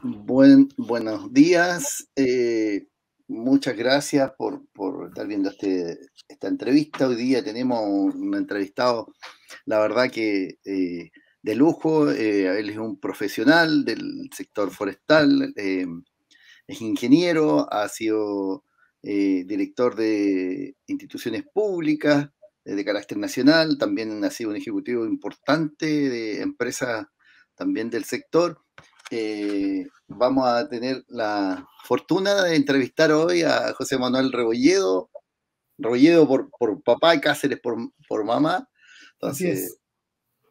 Bueno, buenos días. Muchas gracias por estar viendo esta entrevista. Hoy día tenemos un entrevistado, la verdad que de lujo. Él es un profesional del sector forestal, es ingeniero, ha sido director de instituciones públicas de carácter nacional, también ha sido un ejecutivo importante de empresas también del sector. Vamos a tener la fortuna de entrevistar hoy a José Manuel Rebolledo, Rebolledo por papá y Cáceres por mamá. Así Entonces,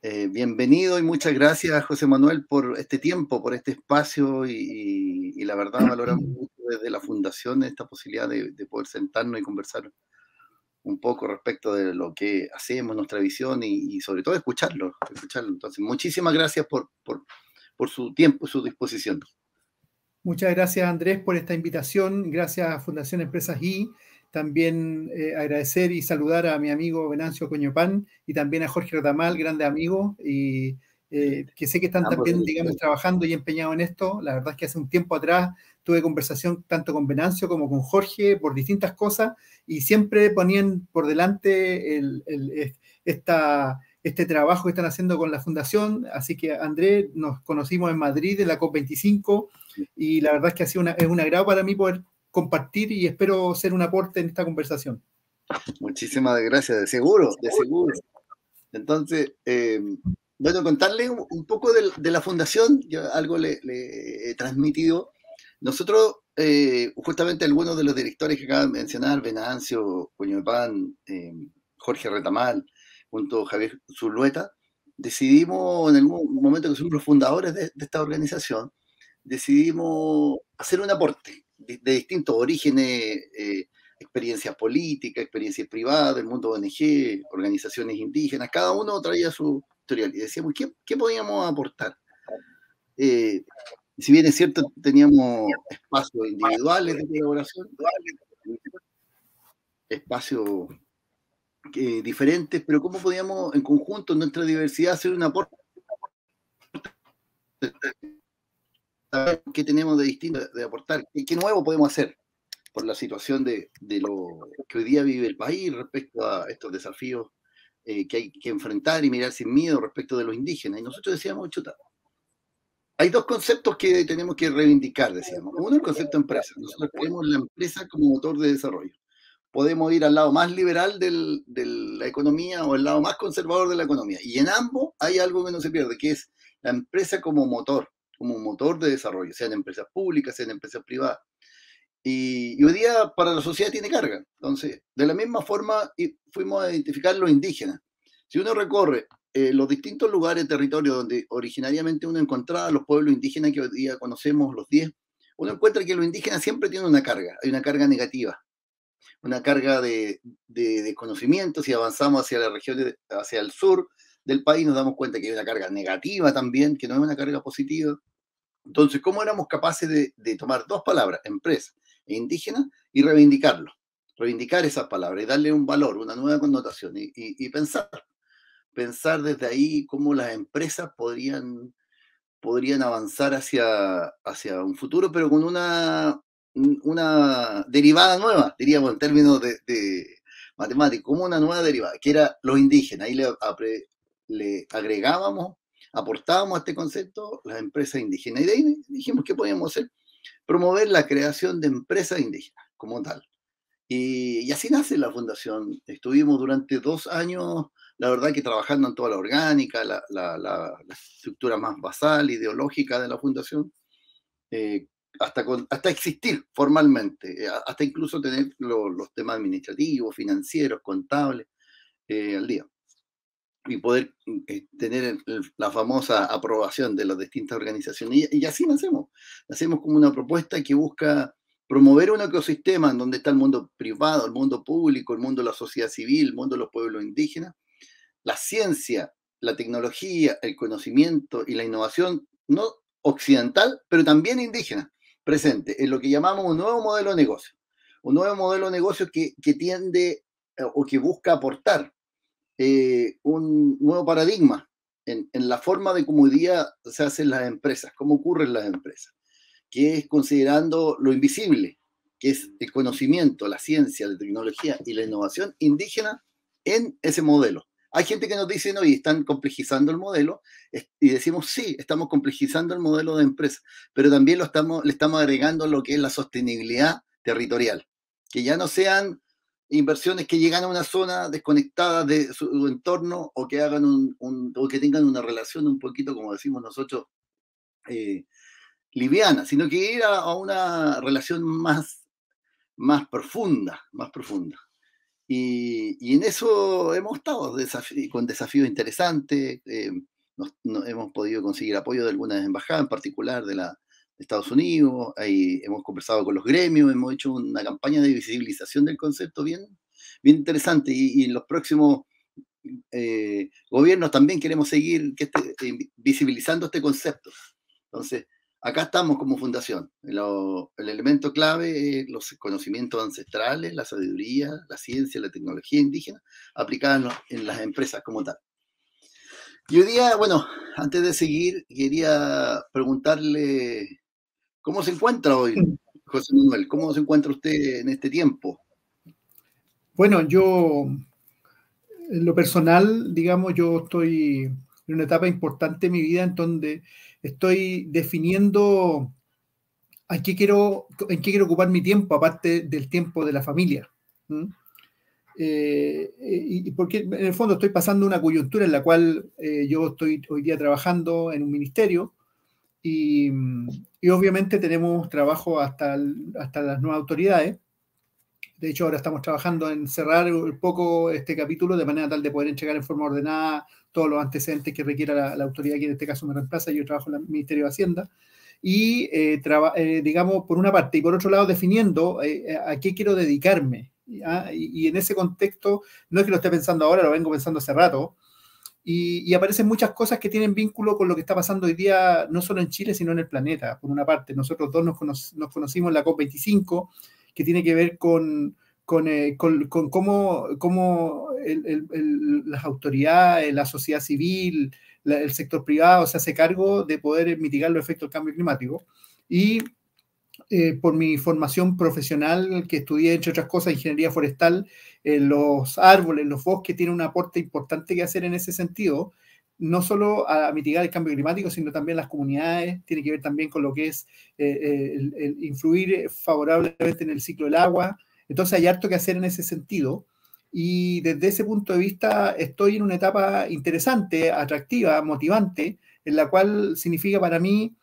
es. bienvenido y muchas gracias, José Manuel, por este tiempo, por este espacio y la verdad valoramos mucho desde la Fundación esta posibilidad de poder sentarnos y conversar un poco respecto de lo que hacemos, nuestra visión y sobre todo escucharlo. Entonces, muchísimas gracias por su tiempo y su disposición. Muchas gracias, Andrés, por esta invitación. Gracias a Fundación Empresas I. También agradecer y saludar a mi amigo Venancio Coñopán y también a Jorge Retamal, grande amigo, y que sé que están también, digamos, trabajando y empeñados en esto. La verdad es que hace un tiempo atrás tuve conversación tanto con Venancio como con Jorge por distintas cosas y siempre ponían por delante este trabajo que están haciendo con la Fundación. Así que, Andrés, nos conocimos en Madrid en la COP25 y la verdad es que es un agrado para mí poder compartir y espero ser un aporte en esta conversación. Muchísimas gracias, de seguro. Entonces, bueno, contarle un poco de la fundación, yo algo le he transmitido. Nosotros, justamente algunos de los directores que acaban de mencionar, Venancio, Coñopán, Jorge Retamal, junto a Javier Zulueta, decidimos en algún momento que somos los fundadores de esta organización, decidimos hacer un aporte de distintos orígenes, experiencias políticas, experiencias privadas, el mundo ONG, organizaciones indígenas, cada uno traía su historial y decíamos, ¿qué podíamos aportar? Si bien es cierto, teníamos espacios individuales de colaboración, espacios diferentes, pero ¿cómo podíamos en conjunto, en nuestra diversidad, hacer un aporte? ¿Qué tenemos de distinto de aportar? ¿Qué nuevo podemos hacer por la situación de lo que hoy día vive el país respecto a estos desafíos que hay que enfrentar y mirar sin miedo respecto de los indígenas? Y nosotros decíamos, chuta, hay dos conceptos que tenemos que reivindicar, decíamos. Uno, el concepto de empresa. Nosotros creemos la empresa como motor de desarrollo. Podemos ir al lado más liberal de la economía o al lado más conservador de la economía. Y en ambos hay algo que no se pierde, que es la empresa como motor de desarrollo, sean empresas públicas, sean empresas privadas. Y hoy día para la sociedad tiene carga. Entonces, de la misma forma, fuimos a identificar los indígenas. Si uno recorre los distintos lugares, territorios donde originariamente uno encontraba los pueblos indígenas que hoy día conocemos, los 10, uno encuentra que los indígenas siempre tienen una carga, hay una carga negativa, una carga de conocimiento. Si avanzamos hacia la región, hacia el sur del país, nos damos cuenta que hay una carga negativa también, que no es una carga positiva. Entonces, ¿cómo éramos capaces de tomar dos palabras, empresa e indígena, y reivindicar esas palabras y darle un valor, una nueva connotación y pensar desde ahí cómo las empresas podrían avanzar hacia un futuro, pero con una derivada nueva, diríamos en términos de matemáticos, como una nueva derivada, que era los indígenas. Ahí le agregábamos, aportábamos a este concepto las empresas indígenas. Y de ahí dijimos, ¿qué podíamos hacer? Promover la creación de empresas indígenas como tal. Y así nace la fundación. Estuvimos durante 2 años, la verdad que trabajando en toda la orgánica, la estructura más basal, ideológica de la fundación, hasta existir formalmente, hasta incluso tener los temas administrativos, financieros, contables al día. Y poder tener la famosa aprobación de las distintas organizaciones. Y así nacemos como una propuesta que busca promover un ecosistema en donde está el mundo privado, el mundo público, el mundo de la sociedad civil, el mundo de los pueblos indígenas, la ciencia, la tecnología, el conocimiento y la innovación, no occidental, pero también indígena, presente en lo que llamamos un nuevo modelo de negocio. Un nuevo modelo de negocio que tiende o que busca aportar un nuevo paradigma en la forma de cómo hoy día se hacen las empresas, cómo ocurren las empresas, que es considerando lo invisible, que es el conocimiento, la ciencia, la tecnología y la innovación indígena en ese modelo. Hay gente que nos dice, no, y están complejizando el modelo, y decimos, sí, estamos complejizando el modelo de empresa, pero también le estamos agregando lo que es la sostenibilidad territorial, que ya no sean inversiones que llegan a una zona desconectada de su entorno o que hagan o que tengan una relación un poquito, como decimos nosotros, liviana, sino que ir a una relación más profunda, más profunda. Y en eso hemos estado con desafíos interesantes. Hemos podido conseguir apoyo de algunas embajadas, en particular de Estados Unidos. Ahí hemos conversado con los gremios, hemos hecho una campaña de visibilización del concepto bien interesante. Y en los próximos gobiernos también queremos seguir visibilizando este concepto. Entonces, acá estamos como fundación. El elemento clave es los conocimientos ancestrales, la sabiduría, la ciencia, la tecnología indígena aplicadas en las empresas como tal. Y hoy día, bueno, antes de seguir, quería preguntarle cómo se encuentra hoy, José Manuel. ¿Cómo se encuentra usted en este tiempo? Bueno, yo, en lo personal, digamos, yo estoy en una etapa importante de mi vida en donde estoy definiendo en qué quiero ocupar mi tiempo, aparte del tiempo de la familia. Y porque en el fondo estoy pasando una coyuntura en la cual yo estoy hoy día trabajando en un ministerio y obviamente tenemos trabajo hasta las nuevas autoridades. De hecho, ahora estamos trabajando en cerrar un poco este capítulo de manera tal de poder entregar en forma ordenada todos los antecedentes que requiera la autoridad que en este caso me reemplaza. Yo trabajo en el Ministerio de Hacienda. Y, digamos, por una parte, y por otro lado, definiendo a qué quiero dedicarme. Y en ese contexto, no es que lo esté pensando ahora, lo vengo pensando hace rato, y aparecen muchas cosas que tienen vínculo con lo que está pasando hoy día, no solo en Chile, sino en el planeta. Por una parte, nosotros dos nos conocimos en la COP25, que tiene que ver con cómo las autoridades, la sociedad civil, el sector privado se hace cargo de poder mitigar los efectos del cambio climático. Y por mi formación profesional, que estudié, entre otras cosas, ingeniería forestal, los árboles, los bosques tienen un aporte importante que hacer en ese sentido, no solo a mitigar el cambio climático, sino también las comunidades, tiene que ver también con lo que es el influir favorablemente en el ciclo del agua. Entonces hay harto que hacer en ese sentido. Y desde ese punto de vista estoy en una etapa interesante, atractiva, motivante, en la cual significa para mí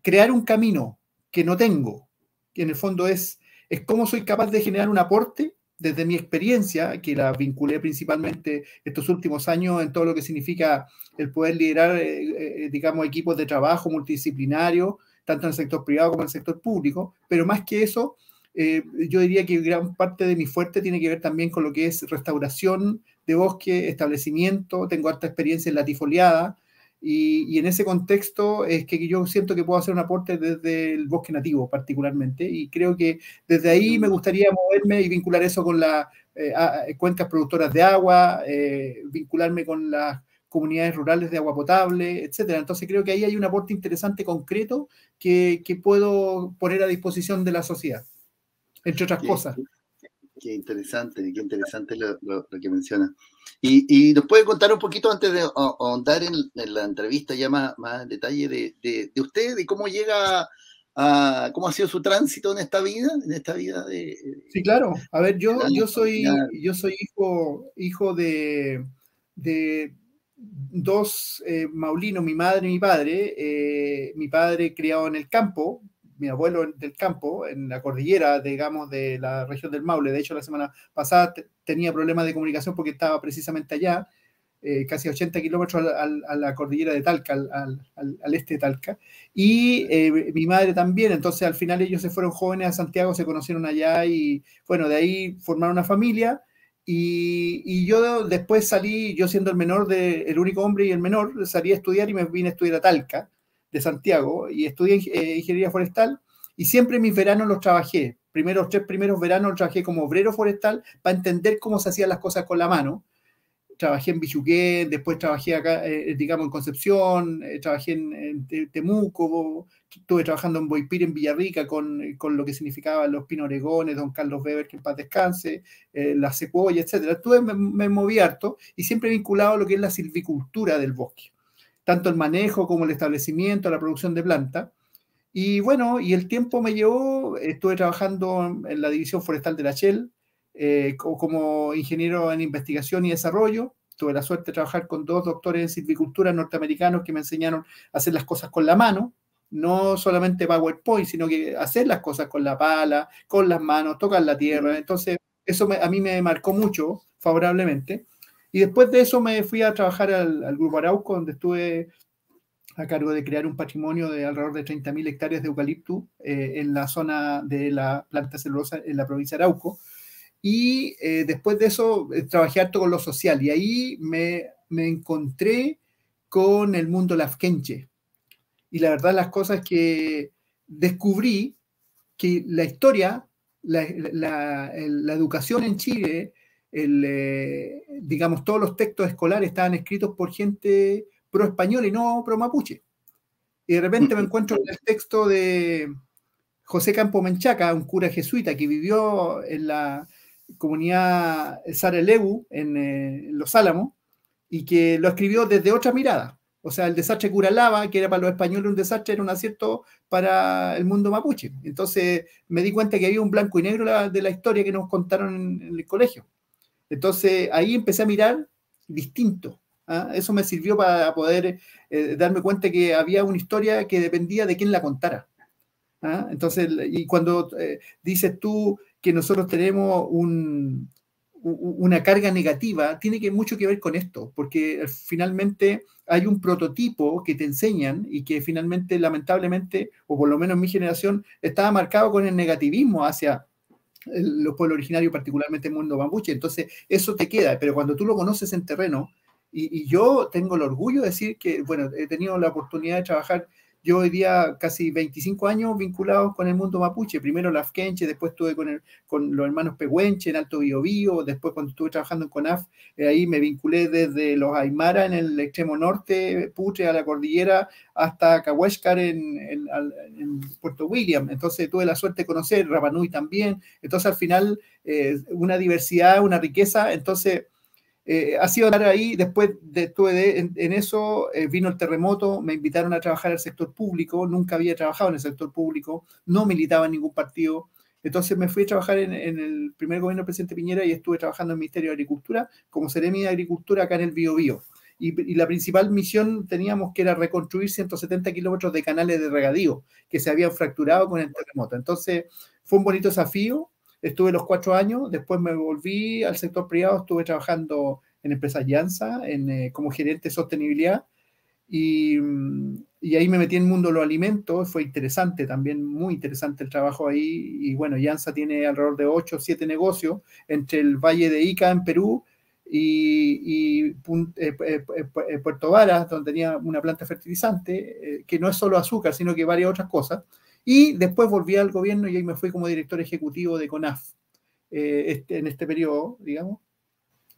crear un camino que no tengo, que en el fondo es cómo soy capaz de generar un aporte desde mi experiencia, que la vinculé principalmente estos últimos años en todo lo que significa el poder liderar, digamos, equipos de trabajo multidisciplinarios, tanto en el sector privado como en el sector público, pero más que eso, yo diría que gran parte de mi fuerte tiene que ver también con lo que es restauración de bosque, establecimiento, tengo harta experiencia en latifoliada, y en ese contexto es que yo siento que puedo hacer un aporte desde el bosque nativo particularmente, y creo que desde ahí me gustaría moverme y vincular eso con las cuencas productoras de agua, vincularme con las comunidades rurales de agua potable, etcétera. Entonces creo que ahí hay un aporte interesante, concreto, que puedo poner a disposición de la sociedad, entre otras cosas. Qué interesante lo que menciona. Y nos puede contar un poquito antes de ahondar en la entrevista ya más en detalle de usted, de cómo llega cómo ha sido su tránsito en esta vida de... Sí, claro. A ver, yo soy hijo de dos maulinos, mi madre y mi padre. Mi padre criado en el campo, mi abuelo del campo, en la cordillera, digamos, de la región del Maule. De hecho, la semana pasada tenía problemas de comunicación porque estaba precisamente allá, casi 80 kilómetros a la cordillera de Talca, al este de Talca. Y mi madre también, entonces al final ellos se fueron jóvenes a Santiago, se conocieron allá y bueno, de ahí formaron una familia. Y yo después salí, yo siendo el menor, el único hombre y el menor, salí a estudiar y me vine a estudiar a Talca, de Santiago, y estudié ingeniería forestal, y siempre mis veranos los trabajé. Los 3 primeros veranos los trabajé como obrero forestal para entender cómo se hacían las cosas con la mano. trabajé en Bichuquén, después trabajé acá, digamos, en Concepción, trabajé en Temuco, estuve trabajando en Boipir, en Villarrica, con lo que significaban los Pino Oregones, Don Carlos Weber, que en paz descanse, la secuoya, etcétera. Me moví harto y siempre vinculado a lo que es la silvicultura del bosque, tanto el manejo como el establecimiento, la producción de plantas. Y bueno, y el tiempo me llevó, estuve trabajando en la División Forestal de la Shell, como ingeniero en investigación y desarrollo. Tuve la suerte de trabajar con 2 doctores en silvicultura norteamericanos que me enseñaron a hacer las cosas con la mano, no solamente PowerPoint, sino que hacer las cosas con la pala, con las manos, tocar la tierra. Entonces, eso a mí me marcó mucho favorablemente. Y después de eso me fui a trabajar al Grupo Arauco, donde estuve a cargo de crear un patrimonio de alrededor de 30.000 hectáreas de eucalipto en la zona de la planta celulosa en la provincia de Arauco. Y después de eso trabajé harto con lo social y ahí me encontré con el mundo lafkenche. Y la verdad las cosas que descubrí que la historia, la educación en Chile, digamos, todos los textos escolares estaban escritos por gente pro español y no pro mapuche. Y de repente me encuentro en el texto de José Campo Menchaca, un cura jesuita que vivió en la comunidad Sarelebu, en Los Álamos, y que lo escribió desde otra mirada. O sea, el desastre Curalaba, que era para los españoles un desastre, era un acierto para el mundo mapuche. Entonces me di cuenta que había un blanco y negro de la historia que nos contaron en el colegio. Entonces ahí empecé a mirar distinto. ¿Ah? Eso me sirvió para poder darme cuenta que había una historia que dependía de quién la contara. ¿Ah? Entonces, y cuando dices tú que nosotros tenemos una carga negativa, tiene mucho que ver con esto, porque finalmente hay un prototipo que te enseñan y que finalmente, lamentablemente, o por lo menos en mi generación, estaba marcado con el negativismo hacia los pueblos originarios, particularmente el mundo mapuche. Entonces, eso te queda, pero cuando tú lo conoces en terreno, y yo tengo el orgullo de decir que, bueno, he tenido la oportunidad de trabajar, yo hoy día casi 25 años vinculados con el mundo mapuche, primero Lafkenche, después estuve con los hermanos Pehuenche en Alto Biobío, después cuando estuve trabajando en CONAF, ahí me vinculé desde los Aymara en el extremo norte, Putre a la cordillera, hasta Cahuéscar en Puerto William. Entonces tuve la suerte de conocer Rapa Nui también. Entonces al final una diversidad, una riqueza. Entonces ha sido estar ahí. Después estuve en eso, vino el terremoto, me invitaron a trabajar al sector público, nunca había trabajado en el sector público, no militaba en ningún partido. Entonces me fui a trabajar en el primer gobierno del presidente Piñera y estuve trabajando en el Ministerio de Agricultura como seremi de Agricultura acá en el Biobío. Y la principal misión teníamos que era reconstruir 170 kilómetros de canales de regadío que se habían fracturado con el terremoto. Entonces fue un bonito desafío. Estuve los 4 años, después me volví al sector privado, estuve trabajando en empresas Llanza, como gerente de sostenibilidad, y ahí me metí en el mundo de los alimentos, fue interesante también, muy interesante el trabajo ahí, y bueno, Llanza tiene alrededor de 8 o 7 negocios entre el Valle de Ica en Perú y Puerto Varas, donde tenía una planta fertilizante, que no es solo azúcar, sino que varias otras cosas. Y después volví al gobierno y ahí me fui como director ejecutivo de CONAF en este periodo, digamos.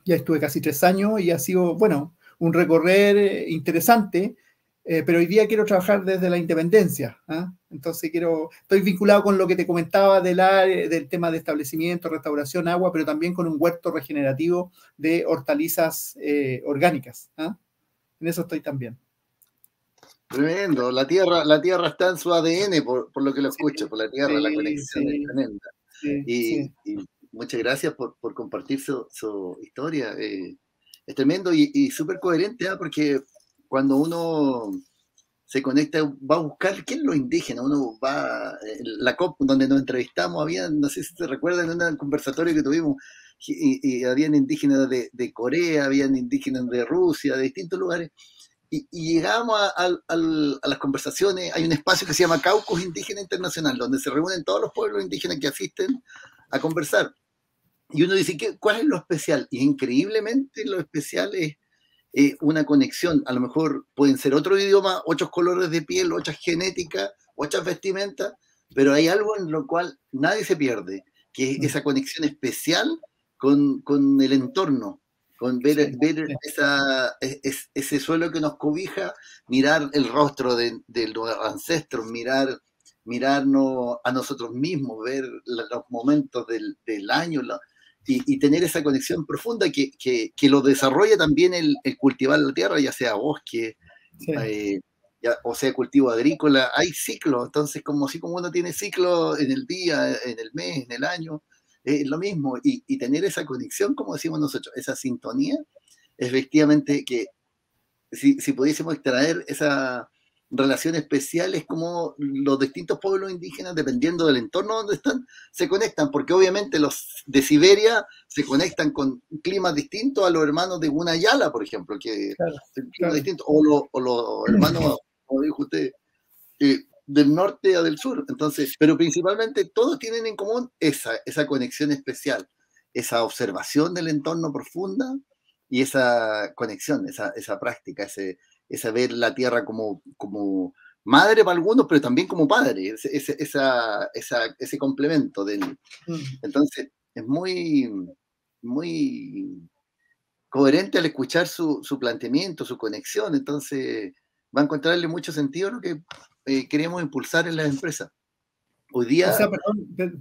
Ya estuve casi 3 años y ha sido, bueno, un recorrer interesante, pero hoy día quiero trabajar desde la independencia. ¿Ah? Entonces estoy vinculado con lo que te comentaba del tema de establecimiento, restauración, agua, pero también con un huerto regenerativo de hortalizas orgánicas. ¿Ah? En eso estoy también. Tremendo, la tierra está en su ADN, por lo que lo escucho, por la tierra, la conexión es tremenda. Y muchas gracias por compartir su historia. Es tremendo y súper coherente, ¿eh? Porque cuando uno se conecta, va a buscar qué es lo indígena. Uno va, la COP donde nos entrevistamos, había, no sé si te recuerdan, en un conversatorio que tuvimos, y habían indígenas de Corea, habían indígenas de Rusia, de distintos lugares. Y llegamos a las conversaciones. Hay un espacio que se llama Caucus Indígena Internacional, donde se reúnen todos los pueblos indígenas que asisten a conversar. Y uno dice, ¿cuál es lo especial? Y increíblemente lo especial es una conexión. A lo mejor pueden ser otro idioma, otros colores de piel, otras genéticas, otras vestimentas, pero hay algo en lo cual nadie se pierde, que es esa conexión especial con el entorno. con Sí, ver ese suelo que nos cobija, mirar el rostro de los ancestros, mirarnos a nosotros mismos, ver los momentos del año y tener esa conexión profunda que lo desarrolla también el cultivar la tierra, ya sea bosque, sí. eh, o sea cultivo agrícola, hay ciclos, entonces como así como uno tiene ciclos en el día, en el mes, en el año, es lo mismo, y tener esa conexión, como decimos nosotros, esa sintonía, efectivamente que si pudiésemos extraer esa relación especial, es como los distintos pueblos indígenas, dependiendo del entorno donde están, se conectan, porque obviamente los de Siberia se conectan con climas distintos a los hermanos de una Yala, por ejemplo, que es Claro, un clima claro. distinto, o los hermanos, como dijo usted, del norte a del sur. Entonces, pero principalmente todos tienen en común esa conexión especial, esa observación del entorno profunda y esa conexión, esa práctica, esa ver la tierra como madre para algunos, pero también como padre, ese complemento del. Mm. Entonces, es muy coherente al escuchar su planteamiento, su conexión. Entonces, va a encontrarle mucho sentido lo que queremos impulsar en las empresas. Hoy O día, sea,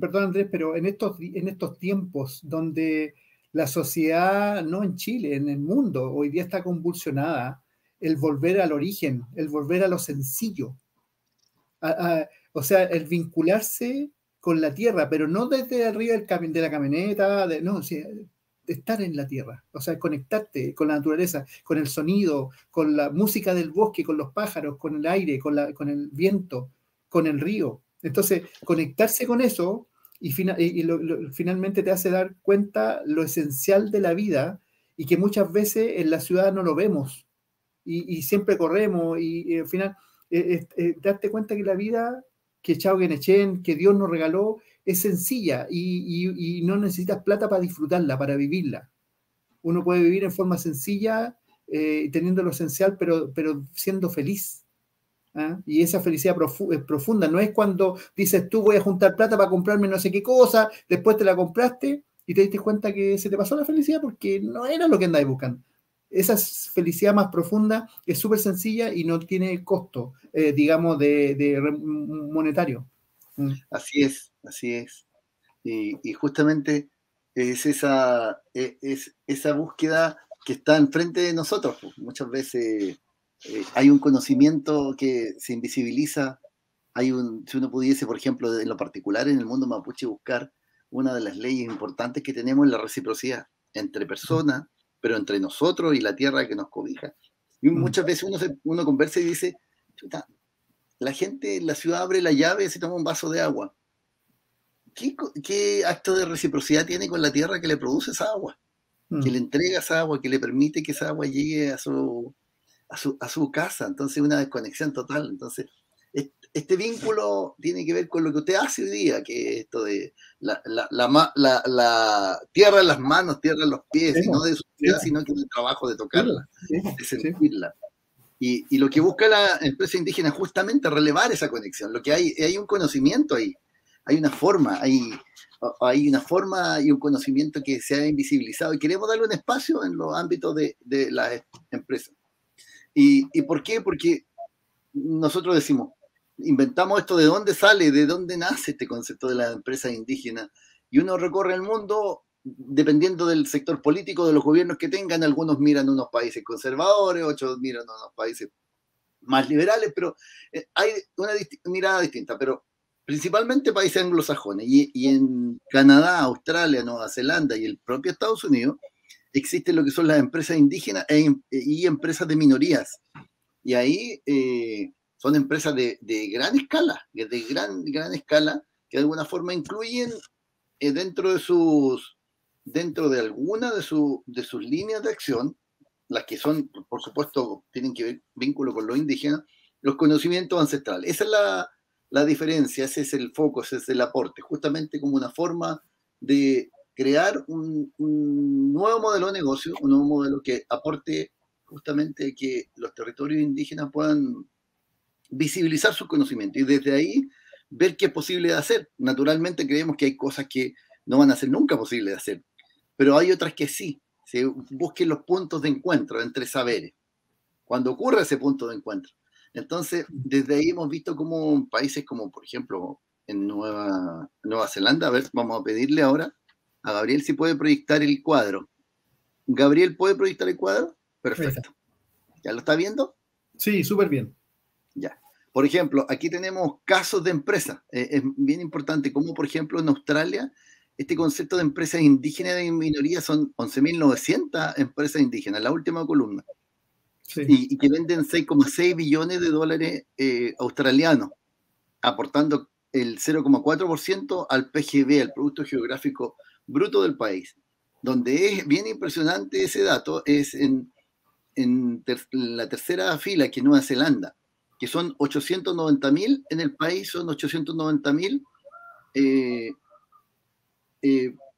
perdón Andrés, pero en estos tiempos donde la sociedad, no en Chile, en el mundo, hoy día está convulsionada, el volver al origen, el volver a lo sencillo, o sea, el vincularse con la tierra, pero no desde arriba de la camioneta, no, sí, de estar en la tierra, o sea, conectarte con la naturaleza, con el sonido, con la música del bosque, con los pájaros, con el aire, con el viento, con el río. Entonces, conectarse con eso finalmente te hace dar cuenta lo esencial de la vida y que muchas veces en la ciudad no lo vemos y siempre corremos y al final darte cuenta que la vida que Chao Guenechen, que Dios nos regaló, es sencilla y no necesitas plata para disfrutarla, para vivirla. Uno puede vivir en forma sencilla, teniendo lo esencial, pero siendo feliz. ¿Ah? Y esa felicidad es profunda. No es cuando dices tú voy a juntar plata para comprarme no sé qué cosa, después te la compraste y te diste cuenta que se te pasó la felicidad porque no era lo que andáis buscando. Esa felicidad más profunda es súper sencilla y no tiene costo, digamos, de monetario. Mm. así es, así es. Y justamente es esa búsqueda que está enfrente de nosotros. Pues. Muchas veces hay un conocimiento que se invisibiliza. Si uno pudiese, por ejemplo, en lo particular en el mundo mapuche, buscar una de las leyes importantes que tenemos es la reciprocidad entre personas, pero entre nosotros y la tierra que nos cobija. Y Mm. muchas veces uno conversa y dice, chuta, la gente en la ciudad abre la llave y se toma un vaso de agua. ¿Qué acto de reciprocidad tiene con la tierra que le produce esa agua? Que le Mm. entrega esa agua, que le permite que esa agua llegue a su casa. Entonces, una desconexión total. Entonces, este vínculo tiene que ver con lo que usted hace hoy día, que es esto de la tierra en las manos, tierra en los pies, Sí, y no po, de su sí, ciudad, po, sino que del trabajo de sí, tocarla, po, sí, po, de sí. sentirla. Y lo que busca la empresa indígena es justamente relevar esa conexión. Lo que hay un conocimiento ahí, hay una forma, hay una forma y un conocimiento que se ha invisibilizado y queremos darle un espacio en los ámbitos de las empresas. ¿Y por qué? Porque nosotros decimos, inventamos esto, ¿de dónde sale? ¿De dónde nace este concepto de las empresas indígenas? Y uno recorre el mundo dependiendo del sector político, de los gobiernos que tengan, algunos miran unos países conservadores, otros miran unos países más liberales, pero hay una mirada distinta, pero principalmente países anglosajones. Y en Canadá, Australia, Nueva Zelanda y el propio Estados Unidos existen lo que son las empresas indígenas y empresas de minorías. Y ahí son empresas de gran escala, de gran escala, que de alguna forma incluyen dentro de alguna de sus líneas de acción, las que son, por supuesto, tienen que ver vínculo con los indígenas, los conocimientos ancestrales. Esa es la diferencia, ese es el foco, ese es el aporte, justamente como una forma de crear un nuevo modelo de negocio, un nuevo modelo que aporte justamente que los territorios indígenas puedan visibilizar sus conocimientos y desde ahí ver qué es posible de hacer. Naturalmente creemos que hay cosas que no van a ser nunca posibles de hacer, pero hay otras que sí. se busquen los puntos de encuentro entre saberes, cuando ocurre ese punto de encuentro. Entonces, desde ahí hemos visto como países como, por ejemplo, en Nueva Zelanda, a ver, vamos a pedirle ahora a Gabriel si puede proyectar el cuadro. Gabriel, ¿puede proyectar el cuadro? Perfecto. ¿Ya lo está viendo? Sí, súper bien. Ya. Por ejemplo, aquí tenemos casos de empresas. Es bien importante, como por ejemplo en Australia, este concepto de empresas indígenas de minoría son 11.900 empresas indígenas, la última columna. Sí. Y que venden 6,6 billones de dólares australianos, aportando el 0,4% al PGB, al Producto Geográfico Bruto del país. Donde es bien impresionante ese dato es en la tercera fila, que es Nueva Zelanda, que son 890.000 en el país, son 890.000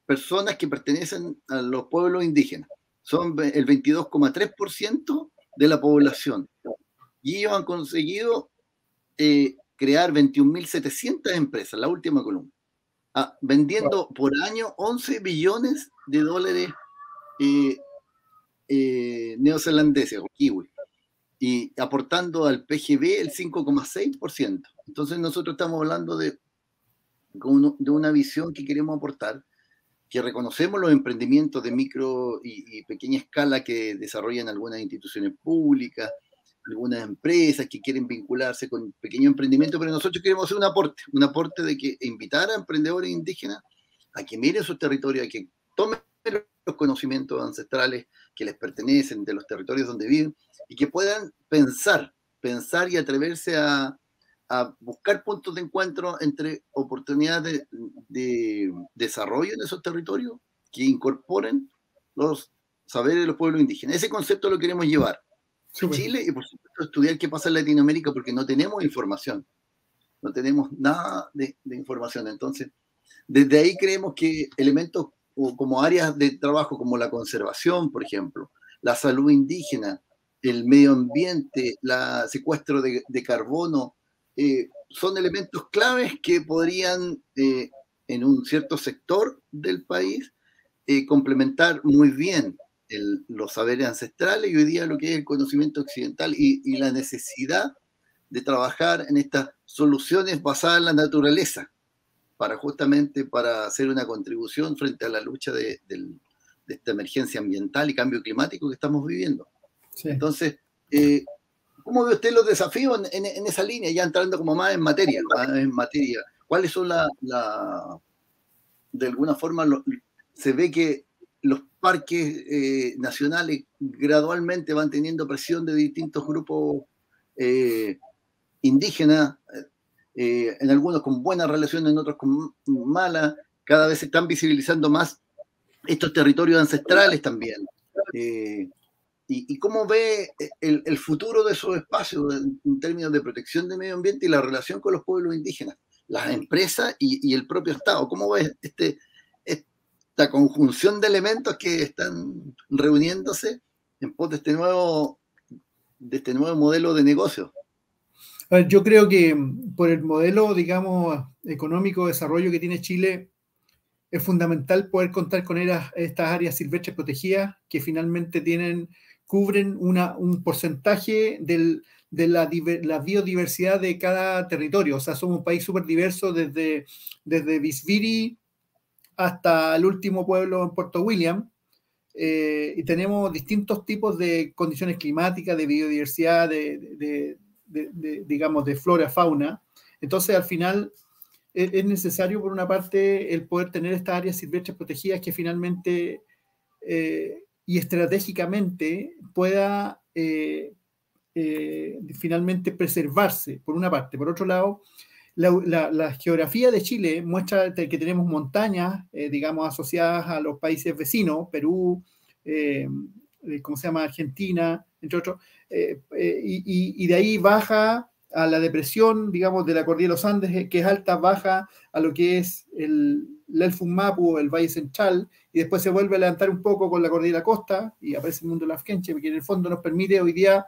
personas que pertenecen a los pueblos indígenas. Son el 22,3% de la población. Y ellos han conseguido crear 21.700 empresas, la última columna, vendiendo por año 11 billones de dólares neozelandeses o kiwi, y aportando al PGB el 5,6%. Entonces nosotros estamos hablando de una visión que queremos aportar, que reconocemos los emprendimientos de micro y pequeña escala que desarrollan algunas instituciones públicas, algunas empresas que quieren vincularse con pequeño emprendimiento, pero nosotros queremos hacer un aporte de que invitar a emprendedores indígenas a que miren sus territorios, a que tomen los conocimientos ancestrales que les pertenecen de los territorios donde viven y que puedan pensar y atreverse a buscar puntos de encuentro entre oportunidades de desarrollo en esos territorios que incorporen los saberes de los pueblos indígenas. Ese concepto lo queremos llevar a Chile y, por supuesto, estudiar qué pasa en Latinoamérica, porque no tenemos información, no tenemos nada de información. Entonces, desde ahí creemos que elementos como áreas de trabajo como la conservación, por ejemplo, la salud indígena, el medio ambiente, el secuestro de carbono, son elementos claves que podrían, en un cierto sector del país, complementar muy bien los saberes ancestrales y hoy día lo que es el conocimiento occidental y la necesidad de trabajar en estas soluciones basadas en la naturaleza, justamente para hacer una contribución frente a la lucha de esta emergencia ambiental y cambio climático que estamos viviendo. Sí. Entonces, ¿cómo ve usted los desafíos en esa línea, ya entrando como más en materia? ¿Cuáles son de alguna forma, se ve que los parques nacionales gradualmente van teniendo presión de distintos grupos indígenas, en algunos con buenas relaciones, en otros con malas, cada vez se están visibilizando más estos territorios ancestrales también. ¿Y cómo ve el futuro de esos espacios en términos de protección del medio ambiente y la relación con los pueblos indígenas, las empresas y el propio Estado? ¿Cómo ve esta conjunción de elementos que están reuniéndose en pos de este nuevo modelo de negocio? Yo creo que por el modelo, digamos, económico de desarrollo que tiene Chile, es fundamental poder contar con estas áreas silvestres protegidas que finalmente cubren un porcentaje de la biodiversidad de cada territorio. O sea, somos un país súper diverso desde Visviri hasta el último pueblo en Puerto William, y tenemos distintos tipos de condiciones climáticas, de biodiversidad, digamos, de flora, fauna. Entonces, al final, es necesario, por una parte, el poder tener estas áreas silvestres protegidas que finalmente y estratégicamente pueda finalmente preservarse, por una parte. Por otro lado, la geografía de Chile muestra que tenemos montañas, digamos, asociadas a los países vecinos, Perú, ¿cómo se llama? Argentina, entre otros, y de ahí baja a la depresión, digamos, de la cordillera de los Andes, que es alta, baja a lo que es el Elfun-Mapu, el Valle Central, y después se vuelve a levantar un poco con la cordillera Costa, y aparece el mundo de la Afkenche, porque en el fondo nos permite hoy día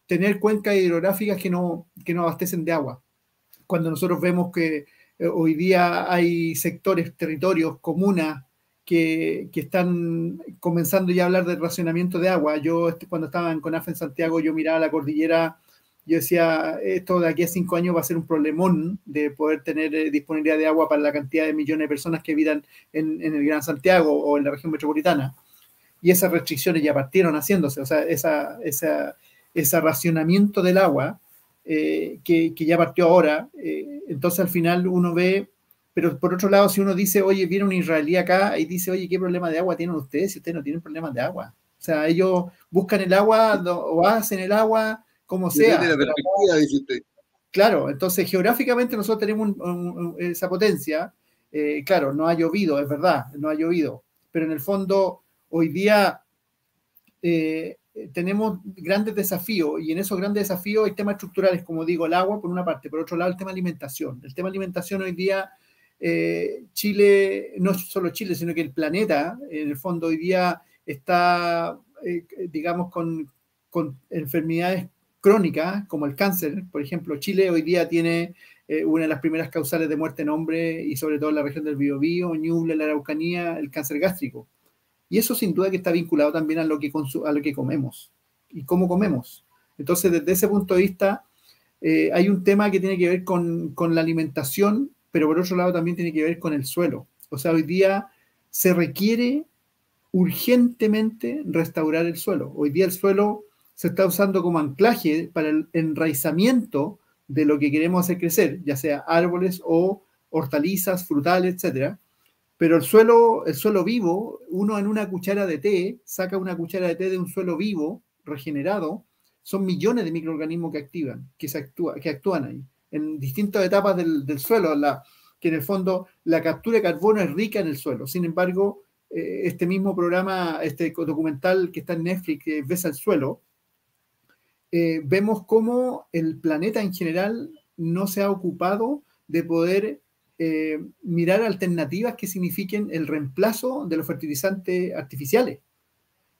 tener cuencas hidrográficas que no abastecen de agua. Cuando nosotros vemos que hoy día hay sectores, territorios, comunas que están comenzando ya a hablar del racionamiento de agua. Yo cuando estaba en CONAF en Santiago, yo miraba la cordillera, yo decía, esto de aquí a 5 años va a ser un problemón de poder tener disponibilidad de agua para la cantidad de millones de personas que habitan en el Gran Santiago o en la región metropolitana. Y esas restricciones ya partieron haciéndose, o sea, ese racionamiento del agua que ya partió ahora. Entonces al final uno ve, pero por otro lado, si uno dice, oye, viene un israelí acá y dice, oye, ¿qué problema de agua tienen ustedes si ustedes no tienen problemas de agua? O sea, ellos buscan el agua o hacen el agua como sea. Depende de la perspectiva, dice usted. Claro, entonces geográficamente nosotros tenemos esa potencia. Claro, no ha llovido, es verdad, no ha llovido, pero en el fondo hoy día tenemos grandes desafíos y en esos grandes desafíos hay temas estructurales, como digo, el agua por una parte, por otro lado el tema alimentación. El tema alimentación hoy día, Chile, no solo Chile, sino que el planeta, en el fondo hoy día está, digamos, con enfermedades crónicas como el cáncer. Por ejemplo, Chile hoy día tiene una de las primeras causales de muerte en hombre y sobre todo en la región del Biobío, Ñuble, la Araucanía, el cáncer gástrico. Y eso sin duda que está vinculado también a lo que comemos y cómo comemos. Entonces, desde ese punto de vista, hay un tema que tiene que ver con la alimentación, pero por otro lado también tiene que ver con el suelo. O sea, hoy día se requiere urgentemente restaurar el suelo. Hoy día el suelo se está usando como anclaje para el enraizamiento de lo que queremos hacer crecer, ya sea árboles o hortalizas, frutales, etcétera. Pero el suelo vivo, uno en una cuchara de té, saca una cuchara de té de un suelo vivo, regenerado, son millones de microorganismos que actúan ahí, en distintas etapas del suelo, que en el fondo la captura de carbono es rica en el suelo. Sin embargo, este mismo programa, este documental que está en Netflix, que Ves al suelo, vemos cómo el planeta en general no se ha ocupado de poder mirar alternativas que signifiquen el reemplazo de los fertilizantes artificiales.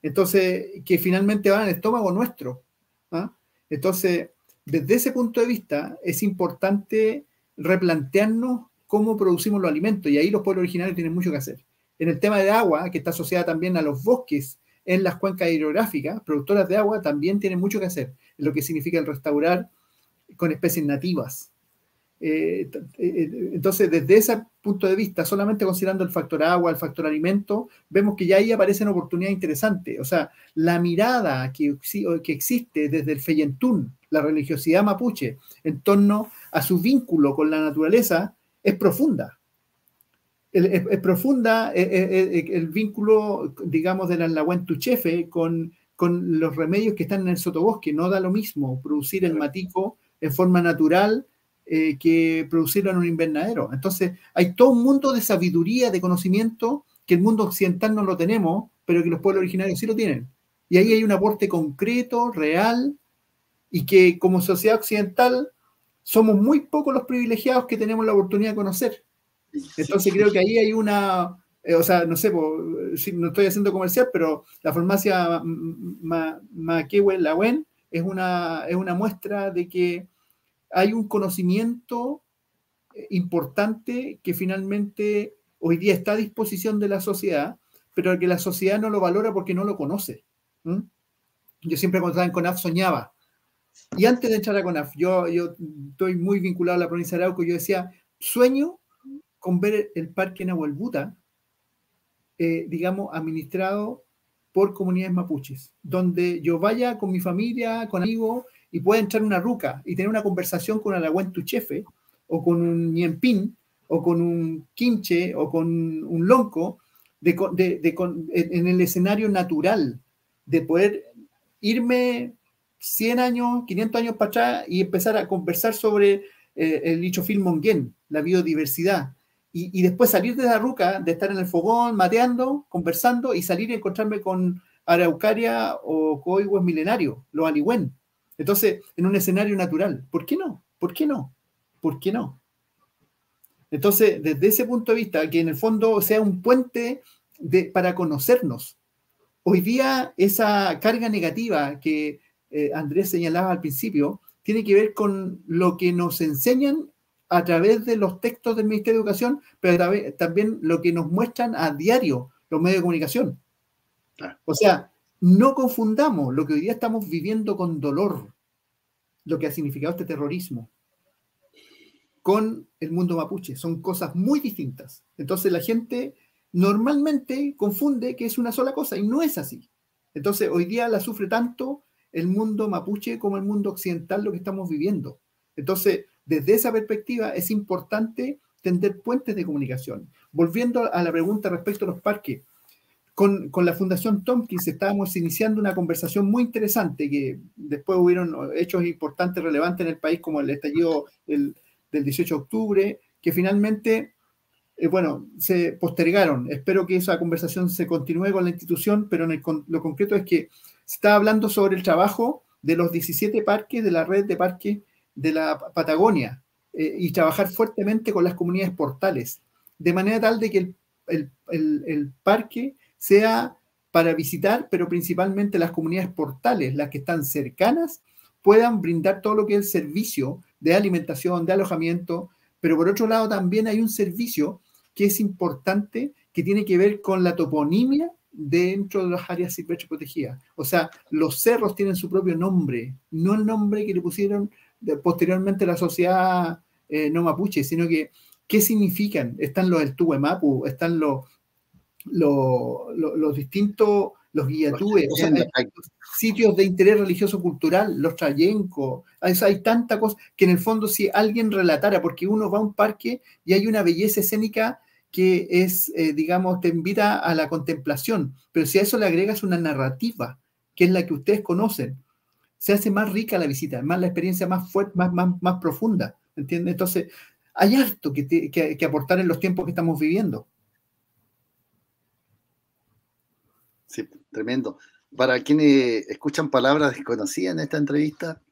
Entonces, que finalmente van al estómago nuestro. ¿Ah? Entonces, desde ese punto de vista, es importante replantearnos cómo producimos los alimentos, y ahí los pueblos originarios tienen mucho que hacer. En el tema de agua, que está asociada también a los bosques en las cuencas hidrográficas, productoras de agua también tienen mucho que hacer, en lo que significa el restaurar con especies nativas. Entonces, desde ese punto de vista, solamente considerando el factor agua, el factor alimento, vemos que ya ahí aparecen oportunidades interesantes. O sea, la mirada que existe desde el Feyentún, la religiosidad mapuche, en torno a su vínculo con la naturaleza, es profunda. Es profunda el vínculo, digamos, de la Nahuantuchefe con los remedios que están en el sotobosque. No da lo mismo producir el matico en forma natural que producirlo en un invernadero. Entonces, hay todo un mundo de sabiduría, de conocimiento, que el mundo occidental no lo tenemos, pero que los pueblos originarios sí lo tienen. Y ahí hay un aporte concreto, real, y que como sociedad occidental somos muy pocos los privilegiados que tenemos la oportunidad de conocer. Entonces creo que ahí hay una, o sea, no sé, si no estoy haciendo comercial, pero la farmacia Maquehue-Lawen es una muestra de que hay un conocimiento importante que finalmente hoy día está a disposición de la sociedad, pero que la sociedad no lo valora porque no lo conoce. Yo siempre cuando estaba en CONAF soñaba. Y antes de entrar a CONAF, yo estoy muy vinculado a la provincia de Arauco, yo decía, sueño con ver el parque Nahuelbuta, digamos, administrado por comunidades mapuches, donde yo vaya con mi familia, con amigos, y pueda entrar una ruca y tener una conversación con un Nahuantuchefe, o con un ñempín, o con un quinche, o con un lonco, en el escenario natural, de poder irme 100 años, 500 años para atrás y empezar a conversar sobre el lichofil monguén, la biodiversidad. Y después salir de la ruca, de estar en el fogón, mateando, conversando, y salir y encontrarme con araucaria o coigües milenarios, los aligüen. Entonces, en un escenario natural. ¿Por qué no? ¿Por qué no? ¿Por qué no? Entonces, desde ese punto de vista, que en el fondo sea un puente para conocernos. Hoy día, esa carga negativa que Andrés señalaba al principio, tiene que ver con lo que nos enseñan a través de los textos del Ministerio de Educación, pero también lo que nos muestran a diario los medios de comunicación. Claro. O sea, no confundamos lo que hoy día estamos viviendo con dolor, lo que ha significado este terrorismo, con el mundo mapuche. Son cosas muy distintas. Entonces la gente normalmente confunde que es una sola cosa y no es así. Entonces hoy día la sufre tanto el mundo mapuche como el mundo occidental lo que estamos viviendo. Entonces, desde esa perspectiva es importante tender puentes de comunicación. Volviendo a la pregunta respecto a los parques, con la Fundación Tompkins estábamos iniciando una conversación muy interesante que después hubieron hechos importantes, relevantes en el país, como el estallido del 18 de octubre, que finalmente, bueno, se postergaron. Espero que esa conversación se continúe con la institución, pero lo concreto es que se está hablando sobre el trabajo de los 17 parques, de la red de parques de la Patagonia, y trabajar fuertemente con las comunidades portales, de manera tal de que el parque sea para visitar, pero principalmente las comunidades portales, las que están cercanas, puedan brindar todo lo que es el servicio de alimentación, de alojamiento, pero por otro lado también hay un servicio que es importante, que tiene que ver con la toponimia dentro de las áreas silvestres protegidas. O sea, los cerros tienen su propio nombre, no el nombre que le pusieron posteriormente la sociedad no mapuche, sino que ¿qué significan? Están los Tuwemapu, están los distintos, los guillatúes, o sea, hay sitios de interés religioso cultural, los trayencos, hay tanta cosa que en el fondo si alguien relatara, porque uno va a un parque y hay una belleza escénica que es, digamos, te invita a la contemplación, pero si a eso le agregas una narrativa, que es la que ustedes conocen, se hace más rica la visita, más la experiencia más fuerte, más profunda, ¿entiendes? Entonces, hay harto que aportar en los tiempos que estamos viviendo. Sí, tremendo. Para quienes escuchan palabras desconocidas en esta entrevista,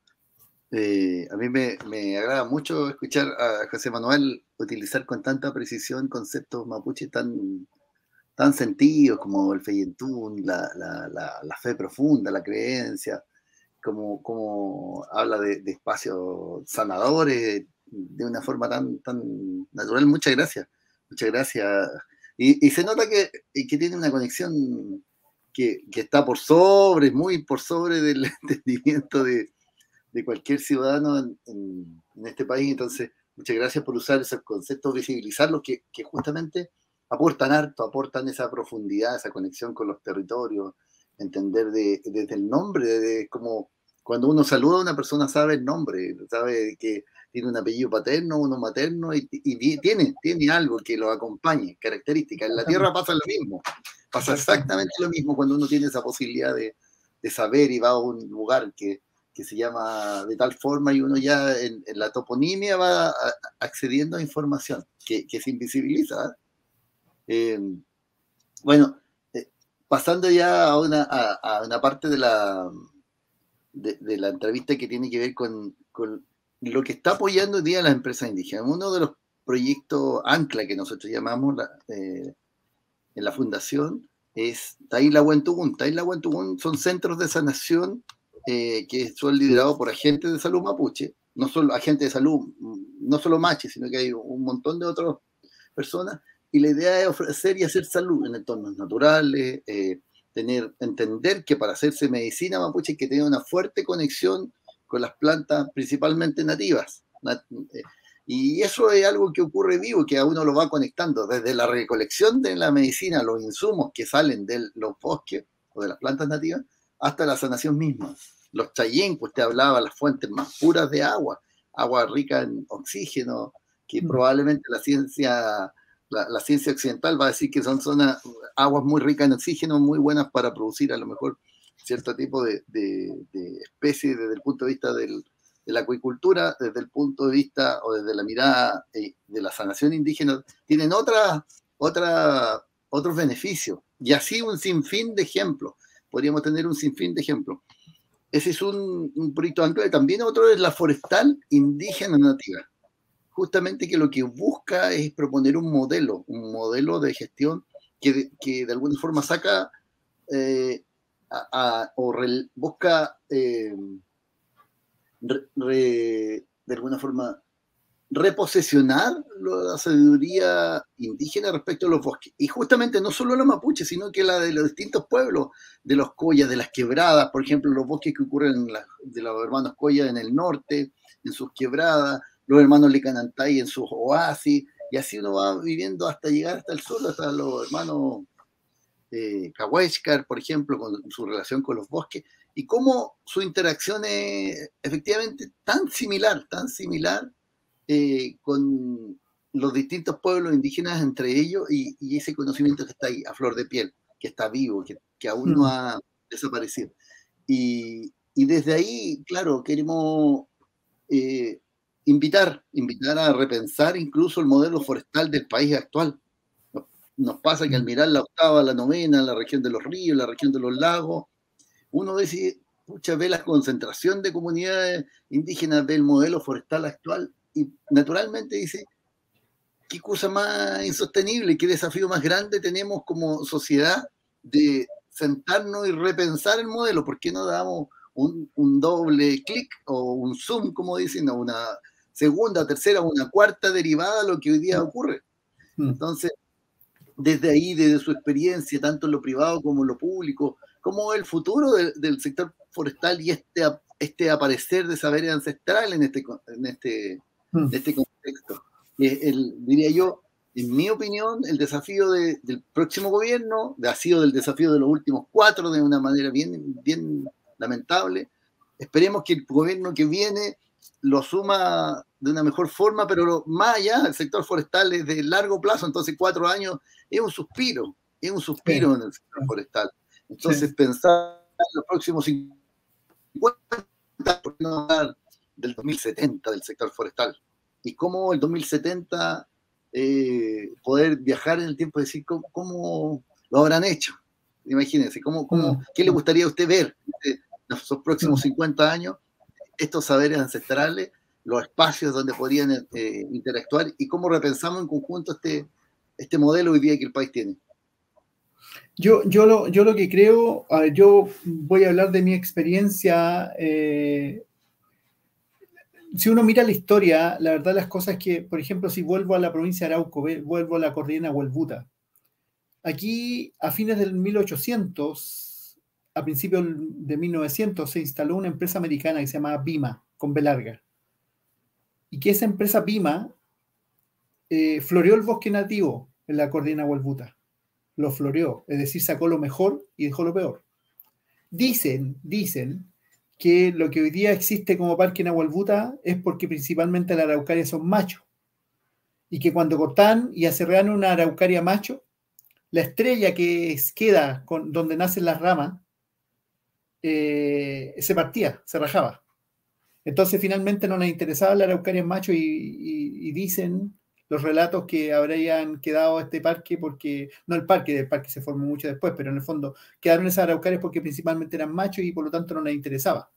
a mí me agrada mucho escuchar a José Manuel utilizar con tanta precisión conceptos mapuche tan sentidos como el feyentún, la fe profunda, la creencia, como habla de espacios sanadores de una forma tan natural. Muchas gracias, muchas gracias. Y se nota que tiene una conexión que está muy por sobre del entendimiento de cualquier ciudadano en este país. Entonces, muchas gracias por usar esos conceptos, visibilizarlos, que justamente aportan harto, aportan esa profundidad, esa conexión con los territorios, entender desde el nombre, desde como cuando uno saluda a una persona sabe el nombre, sabe que tiene un apellido paterno, uno materno, y tiene algo que lo acompañe, características. En la tierra pasa lo mismo, pasa exactamente lo mismo cuando uno tiene esa posibilidad de saber y va a un lugar que se llama de tal forma y uno ya en la toponimia va accediendo a información que se invisibiliza. Bueno, pasando ya a una parte de la entrevista que tiene que ver con lo que está apoyando hoy día las empresas indígenas. Uno de los proyectos ancla que nosotros llamamos en la fundación es Taílahuentugún. Taílahuentugún son centros de sanación que son liderados por agentes de salud mapuche, no solo agentes de salud, no solo machi, sino que hay un montón de otras personas, y la idea es ofrecer y hacer salud en entornos naturales, entender que para hacerse medicina mapuche hay que tener una fuerte conexión con las plantas principalmente nativas. Y eso es algo que ocurre vivo, que a uno lo va conectando desde la recolección de la medicina, los insumos que salen de los bosques o de las plantas nativas, hasta la sanación misma. Los chayén, pues te hablaba, las fuentes más puras de agua rica en oxígeno, que probablemente la ciencia occidental va a decir que son aguas muy ricas en oxígeno, muy buenas para producir a lo mejor cierto tipo de especies desde el punto de vista de la acuicultura, desde el punto de vista o desde la mirada de la sanación indígena, tienen otros beneficios. Y así un sinfín de ejemplos. Podríamos tener un sinfín de ejemplos. Ese es un proyecto ancla. También otro es la forestal indígena nativa. Justamente que lo que busca es proponer un modelo de gestión que de alguna forma saca busca de alguna forma reposesionar la sabiduría indígena respecto a los bosques. Y justamente no solo los mapuches, sino que la de los distintos pueblos, de los collas, de las quebradas, por ejemplo, los bosques que ocurren de los hermanos Coya en el norte, en sus quebradas, los hermanos Licanantay en sus oasis, y así uno va viviendo hasta llegar hasta el sur, hasta los hermanos Cahuéscar, por ejemplo, con su relación con los bosques, y cómo su interacción es efectivamente tan similar, con los distintos pueblos indígenas entre ellos y ese conocimiento que está ahí, a flor de piel, que está vivo, que aún no ha desaparecido. Y desde ahí, claro, queremos invitar a repensar incluso el modelo forestal del país actual. Nos pasa que al mirar la octava, la novena, la región de los ríos, la región de los lagos, uno ve, ve la concentración de comunidades indígenas del modelo forestal actual y naturalmente dice, qué cosa más insostenible, qué desafío más grande tenemos como sociedad de sentarnos y repensar el modelo. ¿Por qué no damos un doble clic o un zoom, como dicen, a una segunda, tercera, una cuarta derivada a lo que hoy día ocurre? Entonces, desde ahí, desde su experiencia, tanto en lo privado como en lo público, cómo el futuro del sector forestal y este aparecer de saberes ancestrales en este contexto. Diría yo, en mi opinión, el desafío del próximo gobierno ha sido del desafío de los últimos 4 de una manera bien lamentable. Esperemos que el gobierno que viene lo asuma de una mejor forma, pero más allá, el sector forestal es de largo plazo, entonces 4 años es un suspiro en el sector forestal. Entonces pensar en los próximos 50, ¿por qué no hablar del 2070 del sector forestal? Y cómo el 2070 poder viajar en el tiempo y decir cómo lo habrán hecho. Imagínense, ¿qué le gustaría a usted ver en esos próximos 50 años? Estos saberes ancestrales, los espacios donde podrían interactuar y cómo repensamos en conjunto este modelo hoy día que el país tiene. Yo lo que creo, yo voy a hablar de mi experiencia. Si uno mira la historia, la verdad las cosas es que, por ejemplo, si vuelvo a la provincia de Arauco, vuelvo a la cordillera Huelbuta, aquí a fines del 1800, a principios de 1900, se instaló una empresa americana que se llamaba Bima, con B larga, y que esa empresa Bima floreó el bosque nativo en la cordillera Huelbuta. Lo floreó, es decir, sacó lo mejor y dejó lo peor. Dicen que lo que hoy día existe como parque en Nahuelbuta es porque principalmente las araucarias son machos y que cuando cortan y aserrean una araucaria macho, la estrella que queda donde nacen las ramas se partía, se rajaba. Entonces finalmente no les interesaba la araucaria macho y dicen los relatos que habrían quedado este parque porque, no el parque se formó mucho después, pero en el fondo quedaron esas araucarias porque principalmente eran machos y por lo tanto no les interesaba.